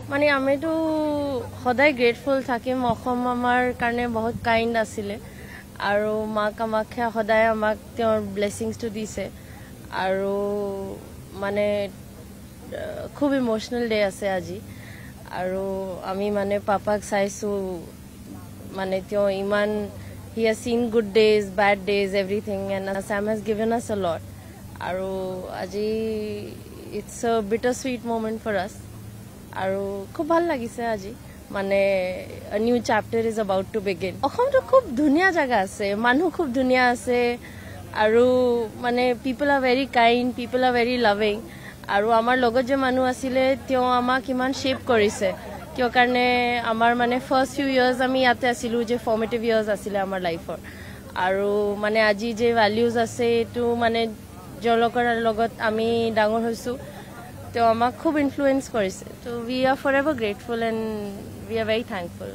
মানে আমিতো সদায় গ্ৰেটফুল থাকিম অসম আমাৰ কাৰণে বহুত কাইণ্ড আছিলে আৰু মা কামাখ্যা সদায় আমাক তেওঁৰ ব্লেছিংছটো দিছে আৰু মানে খুব ইম'চনেল ডে আছে আজি আৰু আমি মানে পাপাক চাইছোঁ মানে তেওঁ ইমান he has seen good days bad days everything and Assam has given us a lot আৰু আজি it's a bittersweet moment for us আৰু খুব ভাল লাগিছে আজি মানে new chapter is about to begin অসমটো খুব ধুনীয়া জেগা আছে মানুহ খুব ধুনীয়া আছে আৰু মানে পিপল আৰ ভেৰি কাইণ্ড পিপল আৰ ভেৰি লাভিং আৰু আমাৰ লগত যে মানুহ আছিলে তেওঁ আমাক ইমান শ্বেপ কৰিছে কিয় কাৰণে আমাৰ মানে ফাৰ্ষ্ট ফিউ ইয়াৰ্ছ আমি ইয়াতে আছিলোঁ যে ফৰ্মেটিভ ইয়াৰ্ছ আছিলে আমাৰ লাইফৰ আৰু মানে আজি যে ভেলিউজ আছে এইটো মানে তেওঁলোকৰ লগত আমি ডাঙৰ হৈছোঁ তেওঁ আমাক খুব ইনফ্লুৱেঞ্চ কৰিছে তো we are forever grateful and we are very thankful